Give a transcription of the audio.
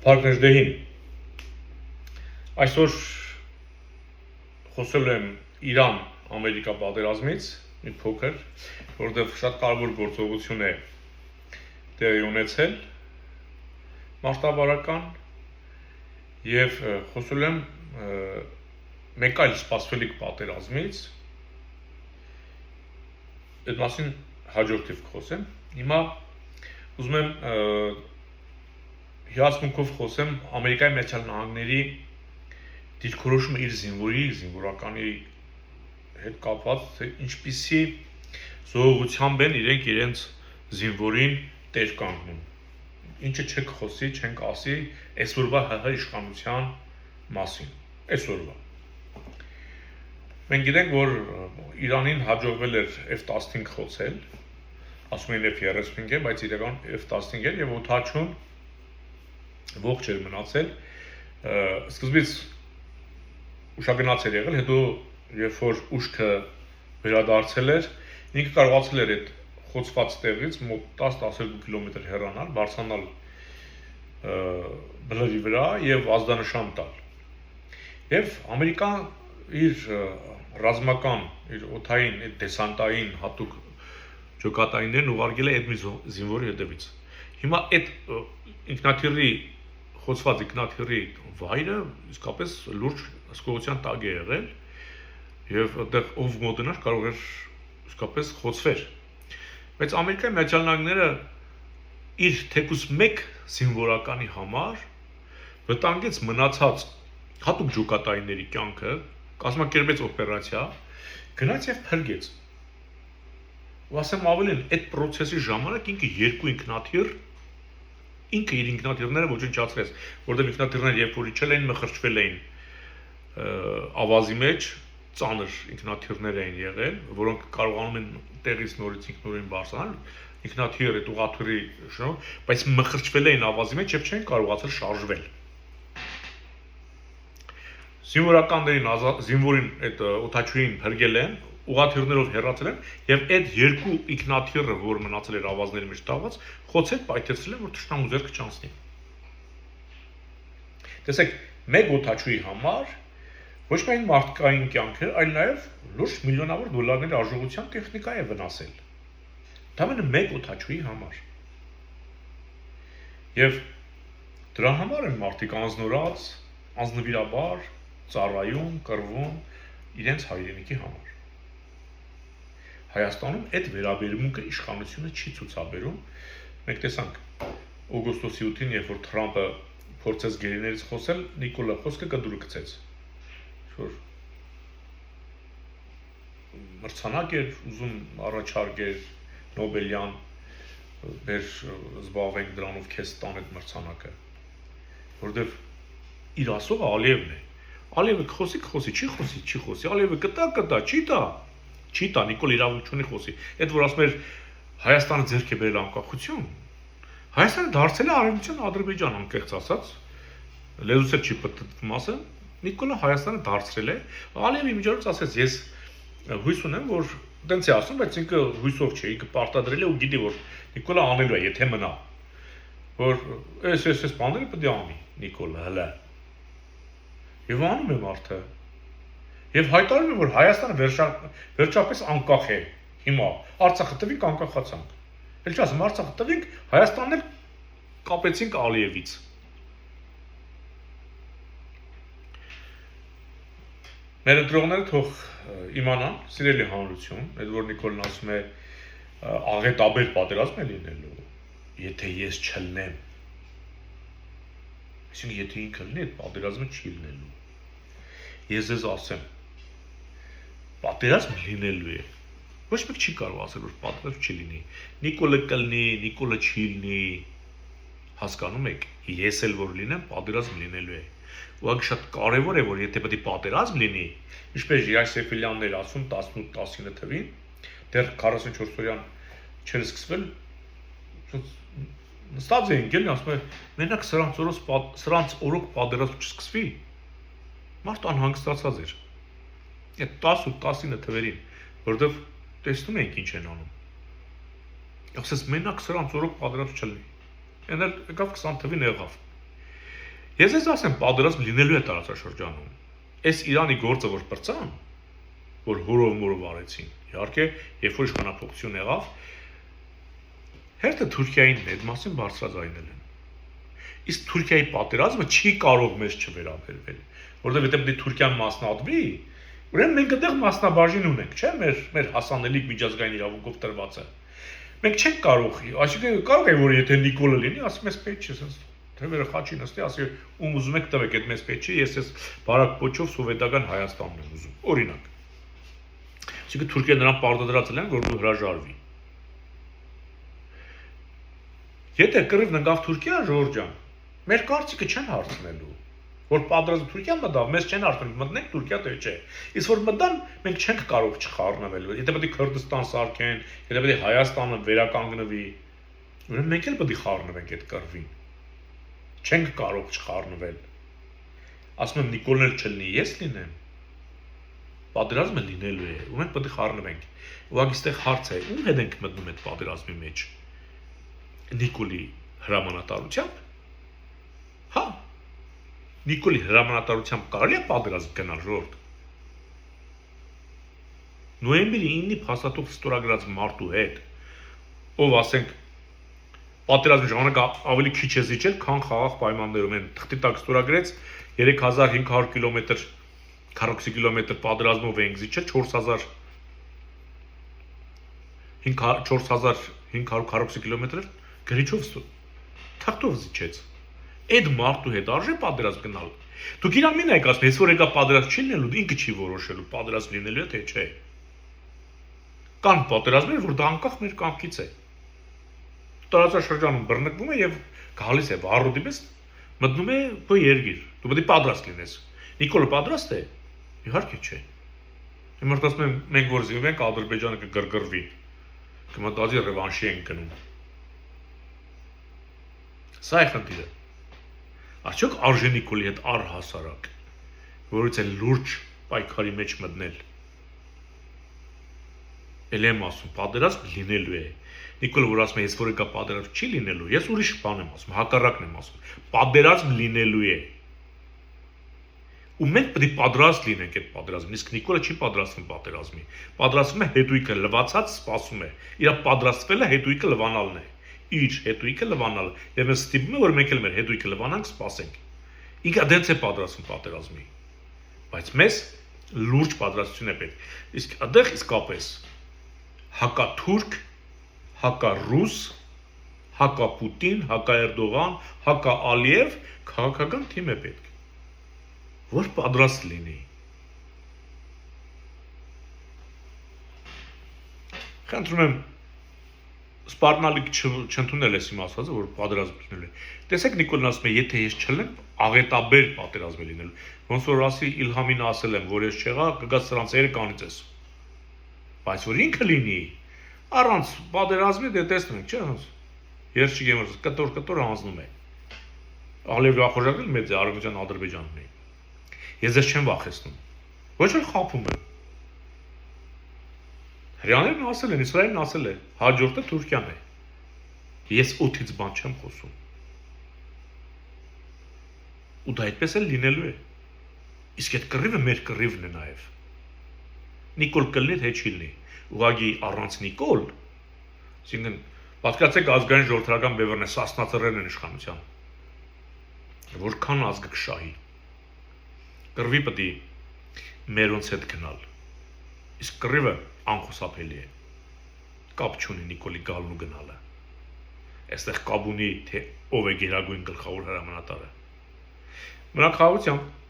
Փառքնեժդեհին այսօր խոսել եմ Իրան-Ամերիկա պատերազմից մի փոքր, որովհետև շատ կարևոր գործողություն է տեղի ունեցել մարտավարական եւ խոսել եմ մեկ այլ սպասվելիք պատերազմից, այդ մասին հաջորդիվ կխոսեմ։ Հիմա ուզում եմ հիացմունքով խոսեմ Ամերիկայի Միացյալ Նահանգների դիրքորոշումը իր զինվորականի հետ կապված, թե ինչպիսի զողողությամբ են իրենք իրենց զինվորին տեր կանգնում։ Ինչը չեք խոսի, չենք ասի այսօրվա ՀՀ իշխանության մասին։ Այսօրվա։ Մենք գիտենք, որ Իրանին հաջողվել էր F-15 խոցել, ասում են F-35 է, բայց իրական F-15 էր եւ օդաչուն ողջ էր մնացել, սկզբից ուշագնաց էր եղել, հետո երբ որ ուշքը վերադարձել էր, ինքը կարողացել էր այդ խոցված տեղից մոտ 10-12 կիլոմետր հեռանալ, բարձրանալ բլրի վրա եւ ազդանշան տալ։ Եվ Ամերիկան իր ռազմական, իր օդային, այդ դեսանտային հատուկ ջոկատայիններն ուղարկել է այդ մի զինվորի հետևից։ Հիմա այդ ինքնաթիռի խոցված ինքնաթիռի վայրը իսկապես լուրջ հսկողության տակ է եղել եւ այդտեղ ով մոտենար կարող էր իսկապես խոցվել։ Բայց Ամերիկայի Միացյալ Նահանգները իր թեկուզ մեկ զինվորականի համար վտանգեց մնացած հատուկ ջոկատայինների կյանքը, կազմակերպեց օպերացիա, գնաց եւ փրկեց։ Ու ասեմ ավելին, այդ process-ի ժամանակ ինքը երկու ինքնաթիռ ինքը իր ինքնաթիռները ոչնչացրեց, որտեղ ինքնաթիռները երբ որ իջել էին, մխրճվել էին ավազի մեջ, ծանր ինքնաթիռներ էին եղել, որոնք կարողանում են տեղից նորից ինքնուրույն բարձրանալ, ինքնաթիռը ուղղաթիռի շնորհիվ, բայց մխրճվել էին ավազի մեջ եւ չեն կարողացել շարժվել։ Զինվորին այդ օդաչուին հրգել են, ուղղաթիռներով հեռացել են եւ այդ երկու ինքնաթիռը, որ մնացել էր ավազների մեջ տաղած, խոցել պայթեցրել են, որ թշնամու ձեռքը չանցնի։ Տեսեք, մեկ օդաչուի համար ոչ միայն մարդկային կյանքը, այլ նաեւ լուրջ միլիոնավոր դոլարների արժողության տեխնիկա է վնասել։ Դա մենը մեկ օդաչուի համար։ Եվ դրա համար են մարդիկ անznորած, անznվիրաբար ծառայում, կռվում իրենց հայրենիքի համար։ Հայաստանում այդ վերաբերմունքը իշխանությունը չի ցուցաբերում։ Մենք տեսանք օգոստոսի 8-ին, երբ որ Թրամփը փորձեց գերիներից խոսել, Նիկոլա խոսքը կդուրը գցեց։ Որ մրցանակ էր ուզում առաջարկել Նոբելյան, մեր զբաղվենք դրանով քեզ տան այդ մրցանակը։ Որովհետև իր ասողը Ալիևն է։ Ալիևը խոսի, չի խոսի, Ալիևը կտա, չի տա, Նիկոլ իրավունք չունի խոսի։ Այդ որ ասում էր Հայաստանը ձեռք է բերել անկախություն, Հայաստանը դարձել է Արևմտյան Ադրբեջան, անկեղծ ասած, լեզուս էլ չի պատտվում ասել, Նիկոլը Հայաստանը դարձրել է, Ալիևի միջոցով ասեց, ես հույս ունեմ, որ տենց է ասում, բայց ինքը հույսով չէ, ինքը պարտադրել է ու գիտի, որ Նիկոլը անելու է, եթե մնա, որ այս բաները պետք է անի, Նիկոլը հələ։ Եվ անում է մարդը։ Եվ հայտարարում է, որ Հայաստանը վերջապես անկախ է։ Հիմա Արցախը տվինք անկախացանք։ Էլ չասեմ, Արցախը տվինք, Հայաստանն էլ կապեցինք Ալիևից։ Մեր ընտրողները թող իմանան, սիրելի հանրություն, այդ որ Նիկոլն ասում է աղետաբեր պատերազմ է լինելու, եթե ես չլնեմ։ Այսինքն եթե ինքը լինի, այդ պատերազմը չի լինելու։ Ես ձեզ ասեմ, պատերազմ լինելու է։ Ոչ մեկ չի կարող ասել, որ պատերազմ չի լինի։ Նիկոլը կլինի, Նիկոլը չի լինի։ Հասկանում եք, ես էլ որ լինեմ, պատերազմ լինելու է։ Ուղղակի շատ կարևոր է, որ եթե պետք է պատերազմ լինի, ինչպես Ժիրայր Սեֆիլյանն էր ասում 18-19 թվին, դեռ 44-օրյան չէր սկսվել, նստած էին գելն ասում է, մենակ սրանց օրոք պատերազմ չսկսվի, մարդ անհանգստացած էր, այդ 10-19 թվերին, որովհետև տեսնում ենք ինչ են անում, ասես մենակ սրանց օրոք պատերազմ չլինի, Ենել եկավ 20 թվին եղավ։ Ես ես ասեմ, պատերազմ լինելու է տարածաշրջանում։ Այս Իրանի գործը որ բրծան, որ հորով-մորով արեցին, իհարկե, երբ որ իշխանապողություն եղավ, հերթը Թուրքիային այդ մասին բարձրաձայնել են։ Իսկ Թուրքիայի պատերազմը չի կարող մեզ չվերաբերվել, որովհետև եթե Թուրքիան մասնատվի, ուրեմն մենք այդտեղ մասնաբաժին ունենք, չէ՞, մեր հասանելիք միջազգային իրավունքով տրված է։ Մենք չենք կարող, այսինքն կարող է որ եթե Նիկոլը լինի, ասում ես պետք չէ, ասես թևերը խաչի նստի, ասի ում ուզում եք տվեք, այդ մեզ պետք չի, ես ես բարակ փոչով սովետական Հայաստանն եմ ուզում։ Օրինակ։ Այսինքն Թուրքիան նրան պարտադրած են, որ դու հրաժարվի։ Եթե կռիվն ընկավ Թուրքիա, Ժորժ ջան, մեր կարծիքը չեն հարցնելու, որ պատրաստը Թուրքիան մտավ, մեզ չեն հարցնում, մտնենք Թուրքիա թե չէ։ Իսկ որ մտան, մենք չենք կարող չխառնվել։ Եթե պետք է Քրդստան սարքեն, եթե պետք է Հայաստանը վերականգնվի, ուրեմն մենք էլ պետք է խառնվենք այդ կռվին։ Չենք կարող չխառնվել։ Ասում եմ Նիկոլն էլ չլինի, ես լինեմ։ Պատերազմը լինելու է, ու մենք պետք է խառնվենք։ Ուղղակի այստեղ հարց է, ում հետ ենք մտնում այդ պատերազմի մեջ։ Նիկոլի հրամանատարությամբ։ Հա։ Նիկոլի հրամանատարությամբ կարելի է պատերազմ գնալ ժողովուրդ։ Նոյեմբերի 9-ի փաստաթուղթ ստորագրած մարդու հետ, ով ասենք պատերազմի ժամանակ ավելի քիչ է զիջել, քան խաղաղ պայմաններում են թղթի տակ ստորագրեց 3500 կիլոմետր քառակուսի կիլոմետր պատերազմով ենք զիջել 4500 քառակուսի կիլոմետր գրիչով թղթով զիջեց։ Այդ մարդու հետ արժե պատերազմ գնալ։ Դուք իրան մի նայեք ասում, ես որ եկա պատերազմ չի լինելու, ինքը չի որոշելու պատերազմ լինելու է թե չէ։ Կան պատերազմներ, որ դա անկախ մեր կամքից է։ Տարածաշրջանում բռնկվում է եւ գալիս է վառոդի պես մտնում է քո երկիր։ Դու պետք է պատրաստ լինես։ Նիկոլը պատրաստ է։ Իհարկե չէ։ Հիմա ասում եմ մենք որ զինվենք Ադրբեջանը կգրգռվի։ Կմտածի ռևանշի են գնում։ Սա է խնդիրը։ Արդյոք արժե Նիկոլի հետ առհասարակ, որից է լուրջ պայքարի մեջ մտնել։ Էլ եմ ասում, պատերազմ լինելու է։ Նիկոլը որ ասում է, ես որ եկա պատերազմ չի լինելու, ես ուրիշ բան եմ ասում, հակառակն եմ ասում։ Պատերազմ լինելու է։ Ու մենք պետք է պատրաստ լինենք այդ պատերազմին, իսկ Նիկոլը չի պատրաստվում պատերազմի։ Պատրաստվում է հետույքը լվացած սպասում է։ Իր պատրաստվելը հետույքը լվանալն է։ Իր հետույքը լվանալ եւ մենք ստիպում ենք որ մենք էլ մեր հետույքը լվանանք սպասենք։ Ինքը դենց է պատրաստվում պատերազմի։ Բայց մեզ լուրջ պատրաստություն է պետք։ Իսկ այդտեղ իսկապես հակաթուրք, հակառուս, հակապուտին, հակաերդողան, հակաալիև քաղաքական թիմ է պետք, որ պատրաստ լինի։ Խնդրում եմ սպառնալիք չընդունել ես իմ ասածը, որ պատերազմ լինելու է։ Տեսեք Նիկոլն ասում է, եթե ես չլինեմ, աղետաբեր պատերազմ է լինելու։ Ոնց որ ասի Իլհամին ասել եմ, որ ես չեղա, կգա սրանց երեկանից ես։ Բայց որ ինքը լինի, առանց պատերազմի դե տեսնում եք, չէ՞։ Ես չգեմ, կտոր հանձնում է։ Ալիև Ախոժակն մեծ է Արևմտյան Ադրբեջանն է։ Ես ես չեմ վախեցնում։ Ոչ էլ խափում եմ։ Հրյաներն ասել են, Իսրայելն ասել է, հաջորդը Թուրքիան է։ Ես օդից բան չեմ խոսում։ Ու դա այդպես էլ լինելու է։ Իսկ այդ կռիվը մեր կռիվն է նաև։ Նիկոլ կլինի թե չի լինի։ Ուղղակի առանց Նիկոլ, այսինքն պատկերացեք ազգային ժողովրդական բևեռն է, Սասնացրերն են իշխանության։ Որքան ազգը կշահի։ Կռվի պետք է մերոնց հետ գնալ։ Իսկ կռիվը անխուսափելի է։ Կապ չունի Նիկոլի գալն ու գնալը։ Այստեղ կապ ունի թե ով է գերագույն գլխավոր հրամանատարը։ Մնացածությամբ